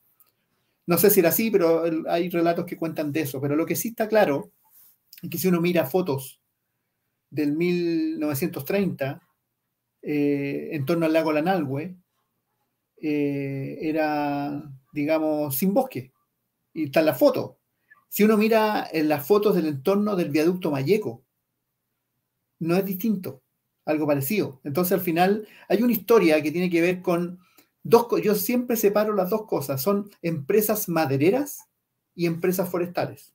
No sé si era así, pero hay relatos que cuentan de eso. Pero lo que sí está claro es que si uno mira fotos del 1930 en torno al lago Lanalhue, era, digamos, sin bosque. Y está en la foto. Si uno mira en las fotos del entorno del viaducto Malleco, no es distinto, algo parecido. Entonces, al final, hay una historia que tiene que ver con yo siempre separo las dos cosas, son empresas madereras y empresas forestales.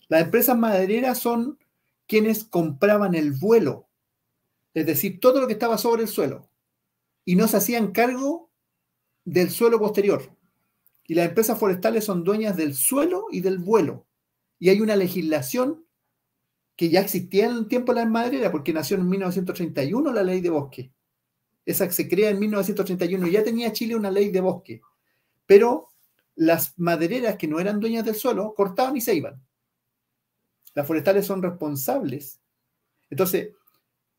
Las empresas madereras son quienes compraban el vuelo, es decir, todo lo que estaba sobre el suelo, y no se hacían cargo del suelo posterior. Y las empresas forestales son dueñas del suelo y del vuelo. Y hay una legislación que ya existía en el tiempo de las madereras, porque nació en 1931 la ley de bosque. Esa se crea en 1931, ya tenía Chile una ley de bosque, pero las madereras que no eran dueñas del suelo cortaban y se iban. Las forestales son responsables. Entonces,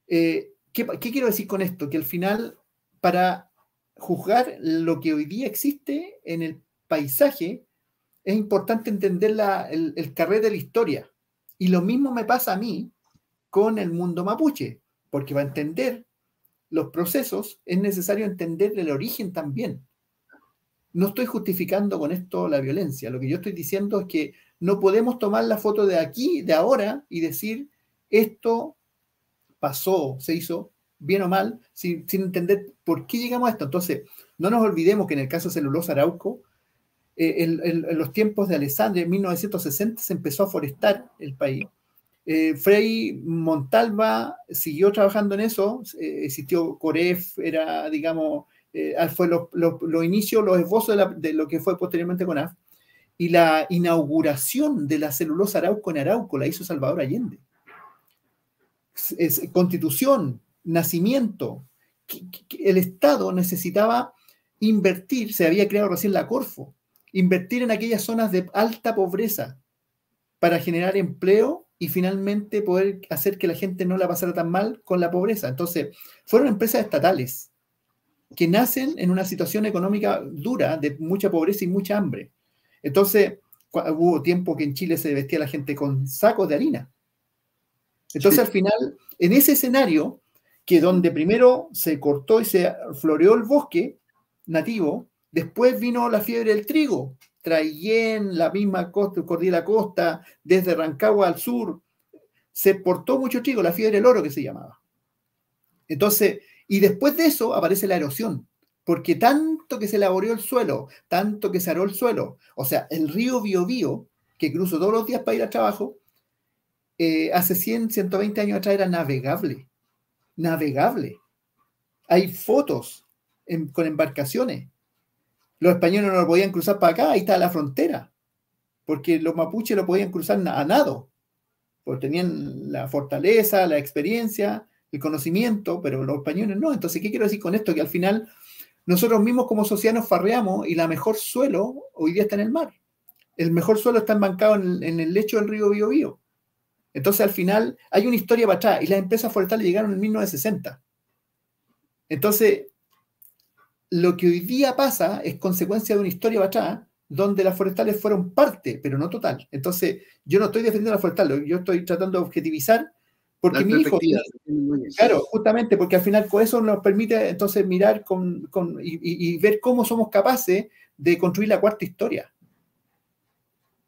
¿qué quiero decir con esto? Que al final, para juzgar lo que hoy día existe en el paisaje, es importante entender el carrete de la historia. Y lo mismo me pasa a mí con el mundo mapuche, porque para entender los procesos es necesario entender el origen también. no estoy justificando con esto la violencia. Lo que yo estoy diciendo es que no podemos tomar la foto de aquí, de ahora, y decir esto pasó, se hizo bien o mal, sin entender por qué llegamos a esto. Entonces, no nos olvidemos que en el caso de Celulosa Arauco, en los tiempos de Alessandria, en 1960, se empezó a forestar el país. Frei Montalva siguió trabajando en eso, existió Coref, era, digamos, fue los inicios, los esbozos de lo que fue posteriormente CONAF, y la inauguración de la celulosa Arauco en Arauco la hizo Salvador Allende. Constitución, nacimiento, el Estado necesitaba invertir, se había creado recién la Corfo, invertir en aquellas zonas de alta pobreza para generar empleo y finalmente poder hacer que la gente no la pasara tan mal con la pobreza. Entonces, fueron empresas estatales que nacen en una situación económica dura, de mucha pobreza y mucha hambre. Entonces, hubo tiempo que en Chile se vestía la gente con sacos de harina. Entonces, sí, al final, en ese escenario, que donde primero se cortó y se floreó el bosque nativo, después vino la fiebre del trigo, Traillén, la misma costa, cordillera costa, desde Rancagua al sur, se exportó mucho trigo, la fiebre del oro que se llamaba. Entonces, y después de eso aparece la erosión, porque tanto que se elaboró el suelo, tanto que se aró el suelo, o sea, el río Biobío, que cruzo todos los días para ir al trabajo, hace 100, 120 años atrás era navegable. Navegable. Hay fotos con embarcaciones. Los españoles no lo podían cruzar para acá, ahí está la frontera, porque los mapuches lo podían cruzar a nado, porque tenían la fortaleza, la experiencia, el conocimiento, pero los españoles no. Entonces, ¿qué quiero decir con esto? Que al final nosotros mismos como sociedad nos farreamos y la mejor suelo hoy día está en el mar. El mejor suelo está embancado en el lecho del río Biobío. Entonces, al final, hay una historia para atrás y las empresas forestales llegaron en 1960. Entonces, lo que hoy día pasa es consecuencia de una historia para atrás donde las forestales fueron parte, pero no total. Entonces, yo no estoy defendiendo las forestales, yo estoy tratando de objetivizar porque mi hijo, claro, justamente porque al final con eso nos permite entonces mirar y ver cómo somos capaces de construir la cuarta historia.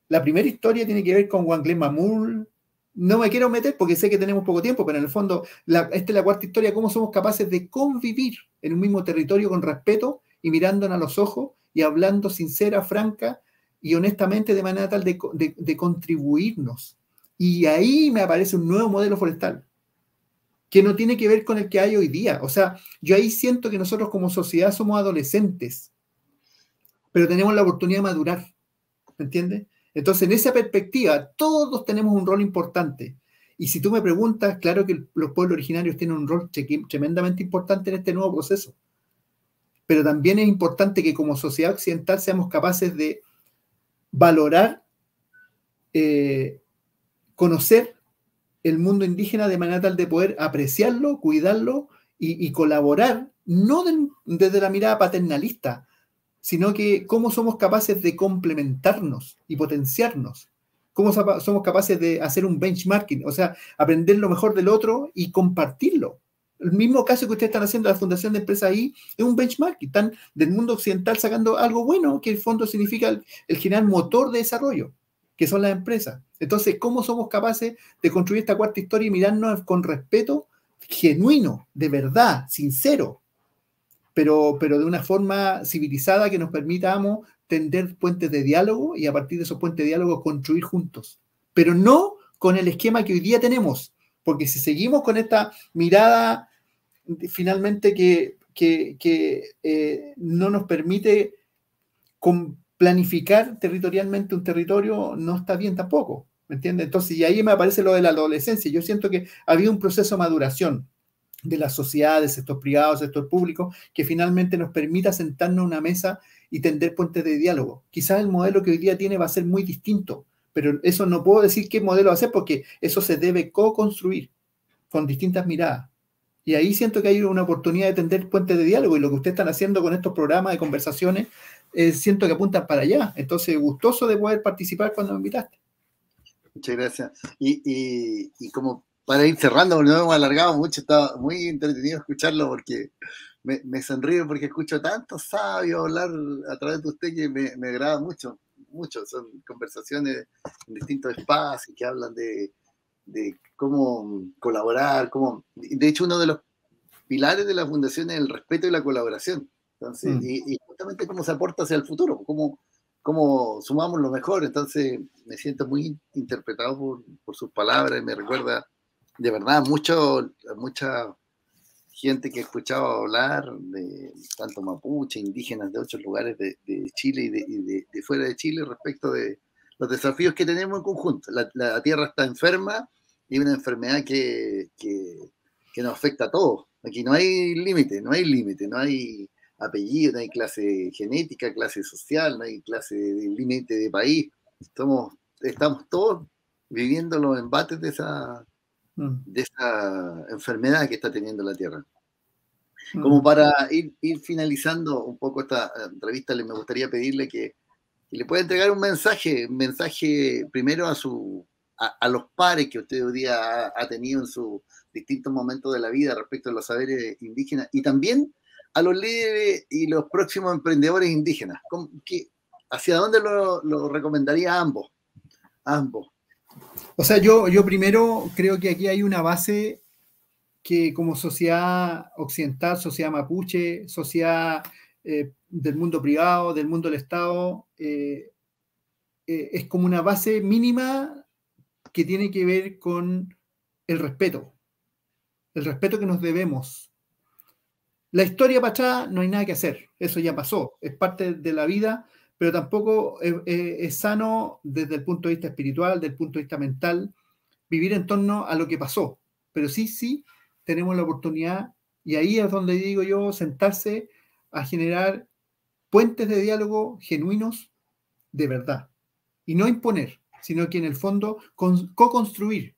La primera historia tiene que ver con Wanglem Mamul. No me quiero meter porque sé que tenemos poco tiempo, pero en el fondo, esta es la cuarta historia, cómo somos capaces de convivir en un mismo territorio con respeto y mirándonos a los ojos y hablando sincera, franca y honestamente de manera tal de contribuirnos. Y ahí me aparece un nuevo modelo forestal que no tiene que ver con el que hay hoy día. O sea, yo ahí siento que nosotros como sociedad somos adolescentes, pero tenemos la oportunidad de madurar, ¿me entiendes? Entonces, en esa perspectiva, todos tenemos un rol importante. Y si tú me preguntas, claro que los pueblos originarios tienen un rol tremendamente importante en este nuevo proceso. Pero también es importante que como sociedad occidental seamos capaces de valorar, conocer el mundo indígena de manera tal de poder apreciarlo, cuidarlo y colaborar, no desde la mirada paternalista, sino que cómo somos capaces de complementarnos y potenciarnos, cómo somos capaces de hacer un benchmarking, o sea, aprender lo mejor del otro y compartirlo. El mismo caso que ustedes están haciendo, la Fundación de Empresas ahí, es un benchmarking, están del mundo occidental sacando algo bueno, que en el fondo significa el generar motor de desarrollo, que son las empresas. Entonces, ¿cómo somos capaces de construir esta cuarta historia y mirarnos con respeto genuino, de verdad, sincero, pero de una forma civilizada que nos permitamos tender puentes de diálogo y a partir de esos puentes de diálogo construir juntos, pero no con el esquema que hoy día tenemos, porque si seguimos con esta mirada finalmente que no nos permite planificar territorialmente un territorio, no está bien tampoco, ¿me entiendes? Entonces, y ahí me aparece lo de la adolescencia. Yo siento que había un proceso de maduración de la sociedad, del sector privado, del sector público, que finalmente nos permita sentarnos a una mesa y tender puentes de diálogo. Quizás el modelo que hoy día tiene va a ser muy distinto, pero eso no puedo decir qué modelo va a ser porque eso se debe co-construir con distintas miradas. Y ahí siento que hay una oportunidad de tender puentes de diálogo y lo que ustedes están haciendo con estos programas de conversaciones, siento que apuntan para allá. Entonces, gustoso de poder participar cuando me invitaste. Muchas gracias. Y como para ir cerrando, porque no hemos alargado mucho, estaba muy entretenido escucharlo porque me sonrío porque escucho tantos sabios hablar a través de usted que me agrada mucho, mucho. Son conversaciones en distintos espacios que hablan de cómo colaborar, cómo... De hecho, uno de los pilares de la fundación es el respeto y la colaboración. Entonces, y justamente cómo se aporta hacia el futuro, cómo sumamos lo mejor. Entonces, me siento muy interpretado por sus palabras y me recuerda de verdad mucha gente que he escuchado hablar de tanto mapuche, indígenas de otros lugares de Chile de fuera de Chile respecto de los desafíos que tenemos en conjunto. La tierra está enferma y una enfermedad que nos afecta a todos. Aquí no hay límite, no hay apellido, no hay clase genética, clase social, no hay clase de límite de país. Estamos todos viviendo los embates de esa enfermedad que está teniendo la Tierra. Como para ir finalizando un poco esta entrevista, me gustaría pedirle que le pueda entregar un mensaje primero a los pares que usted hoy día ha tenido en sus distintos momentos de la vida respecto a los saberes indígenas y también a los líderes y los próximos emprendedores indígenas. ¿Hacia dónde lo recomendaría a ambos? O sea, yo primero creo que aquí hay una base que como sociedad occidental, sociedad mapuche, sociedad del mundo privado, del mundo del Estado, es como una base mínima que tiene que ver con el respeto que nos debemos. La historia para atrás no hay nada que hacer, eso ya pasó, es parte de la vida, pero tampoco es sano desde el punto de vista espiritual, desde el punto de vista mental, vivir en torno a lo que pasó. Pero sí tenemos la oportunidad, y ahí es donde digo yo, sentarse a generar puentes de diálogo genuinos de verdad. Y no imponer, sino que en el fondo co-construir.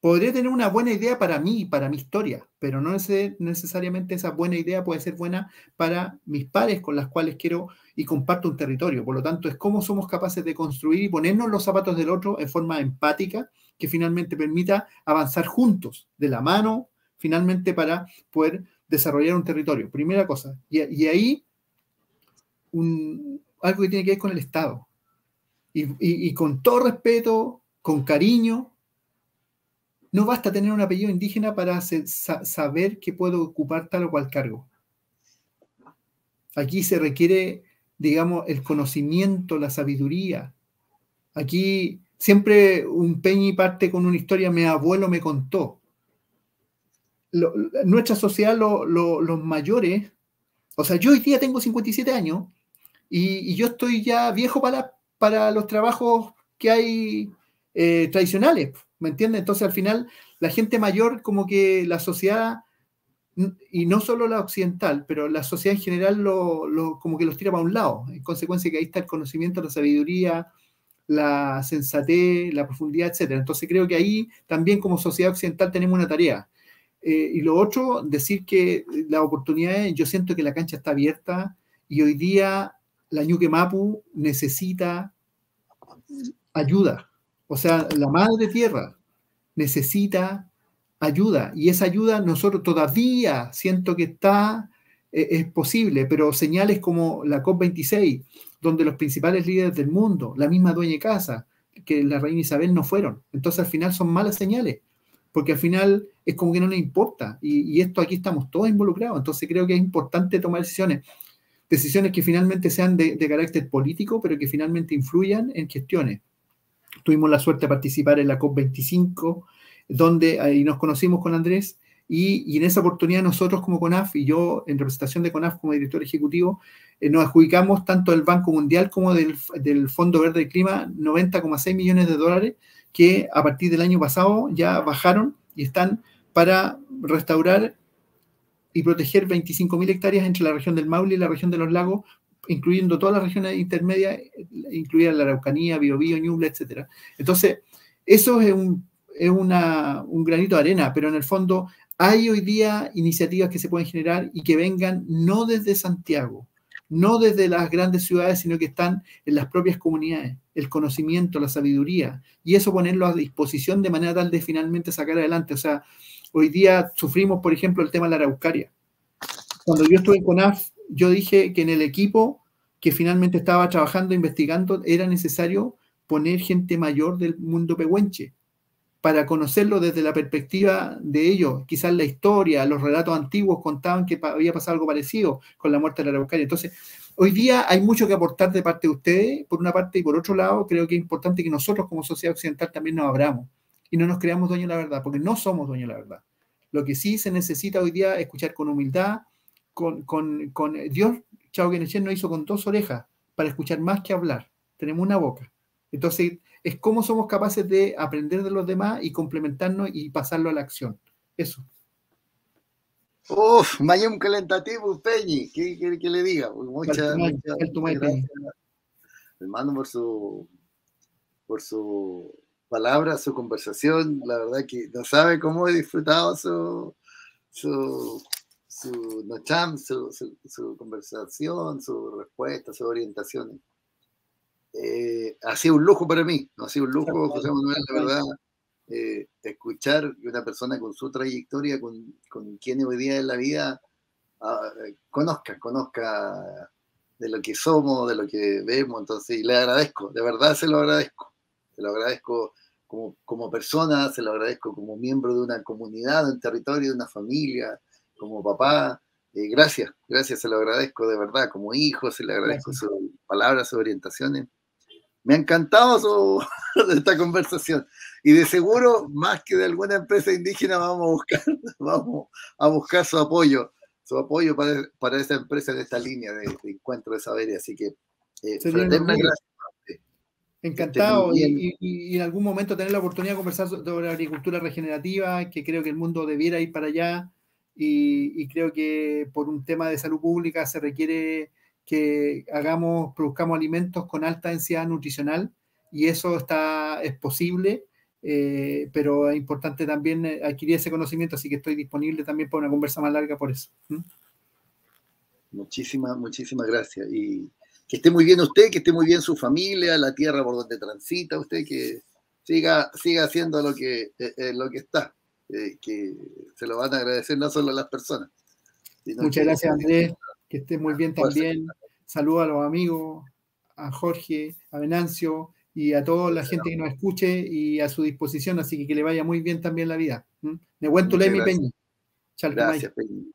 Podré tener una buena idea para mí, para mi historia, pero no necesariamente esa buena idea puede ser buena para mis pares con las cuales quiero y comparto un territorio. Por lo tanto, es cómo somos capaces de construir y ponernos los zapatos del otro en forma empática, que finalmente permita avanzar juntos, de la mano, finalmente para poder desarrollar un territorio. Primera cosa. Y ahí algo que tiene que ver con el Estado. Y con todo respeto, con cariño. No basta tener un apellido indígena para saber que puedo ocupar tal o cual cargo. Aquí se requiere, digamos, el conocimiento, la sabiduría. Aquí siempre un peñi parte con una historia, mi abuelo me contó. Nuestra sociedad, los mayores, o sea, yo hoy día tengo 57 años y yo estoy ya viejo para los trabajos que hay tradicionales, ¿me entiendes? Entonces al final la gente mayor, como que la sociedad, y no solo la occidental, pero la sociedad en general como que los tira para un lado, en consecuencia que ahí está el conocimiento, la sabiduría, la sensatez, la profundidad, etc. Entonces creo que ahí también como sociedad occidental tenemos una tarea. Y lo otro, decir que las oportunidades, yo siento que la cancha está abierta y hoy día la Ñuque Mapu necesita ayuda. O sea, la madre tierra necesita ayuda y esa ayuda nosotros todavía siento que es posible, pero señales como la COP26, donde los principales líderes del mundo, la misma dueña de casa, que la reina Isabel no fueron. Entonces al final son malas señales, porque al final es como que no nos importa y esto aquí estamos todos involucrados. Entonces creo que es importante tomar decisiones que finalmente sean de carácter político, pero que finalmente influyan en gestiones. Tuvimos la suerte de participar en la COP25, donde ahí nos conocimos con Andrés, y en esa oportunidad nosotros como CONAF, y yo en representación de CONAF como director ejecutivo, nos adjudicamos tanto del Banco Mundial como del Fondo Verde del Clima $90,6 millones, que a partir del año pasado ya bajaron y están para restaurar y proteger 25.000 hectáreas entre la región del Maule y la región de los lagos, incluyendo todas las regiones intermedias, incluida la Araucanía, Biobío, Ñuble, etc. Entonces, eso es un granito de arena, pero en el fondo hay hoy día iniciativas que se pueden generar y que vengan no desde Santiago, no desde las grandes ciudades, sino que están en las propias comunidades, el conocimiento, la sabiduría, y eso ponerlo a disposición de manera tal de finalmente sacar adelante. O sea, hoy día sufrimos, por ejemplo, el tema de la araucaria. cuando yo estuve en CONAF, yo dije que en el equipo que finalmente estaba trabajando, investigando, era necesario poner gente mayor del mundo pehuenche para conocerlo desde la perspectiva de ellos. Quizás la historia, los relatos antiguos contaban que había pasado algo parecido con la muerte de la Araucaria. Entonces, hoy día hay mucho que aportar de parte de ustedes, por una parte, y por otro lado, creo que es importante que nosotros como sociedad occidental también nos abramos y no nos creamos dueños de la verdad, porque no somos dueños de la verdad. Lo que sí se necesita hoy día es escuchar con humildad, con Dios, Chao Guenechén nos hizo con 2 orejas para escuchar más que hablar. Tenemos una boca. Entonces, es cómo somos capaces de aprender de los demás y complementarnos y pasarlo a la acción. Eso. Uf, Mayum calentativo, Peñi, ¿qué quiere que le diga? Muchas gracias, hermano, por su palabra, su conversación. La verdad que no sabe cómo he disfrutado su nocham, su conversación, su respuesta, sus orientaciones. Ha sido un lujo para mí, ha sido un lujo, José Manuel, la verdad, escuchar que una persona con su trayectoria, con quien hoy día en la vida, conozca de lo que somos, de lo que vemos. Entonces, y le agradezco, de verdad se lo agradezco como persona, se lo agradezco como miembro de una comunidad, de un territorio, de una familia, como papá. Gracias, se lo agradezco de verdad, como hijo, se le agradezco sus palabras, sus orientaciones. Me ha encantado esta conversación y de seguro, más que de alguna empresa indígena, vamos a buscar su apoyo para esa empresa en esta línea de encuentro de saberes. Así que, fraternas gracias. Encantado, y en algún momento tener la oportunidad de conversar sobre la agricultura regenerativa, que creo que el mundo debiera ir para allá, y creo que por un tema de salud pública se requiere que produzcamos alimentos con alta densidad nutricional, y eso es posible, pero es importante también adquirir ese conocimiento, así que estoy disponible también para una conversa más larga por eso. Muchísimas gracias. Y que esté muy bien usted, que esté muy bien su familia, la tierra por donde transita usted, que siga haciendo lo que está, que se lo van a agradecer no solo las personas. Muchas gracias, Andrés, que esté muy bien también. Saludos a los amigos, a Jorge, a Venancio y a toda la gente que nos escuche y a su disposición, así que le vaya muy bien también la vida. De buen Tulemi, Peña. Gracias, Peña.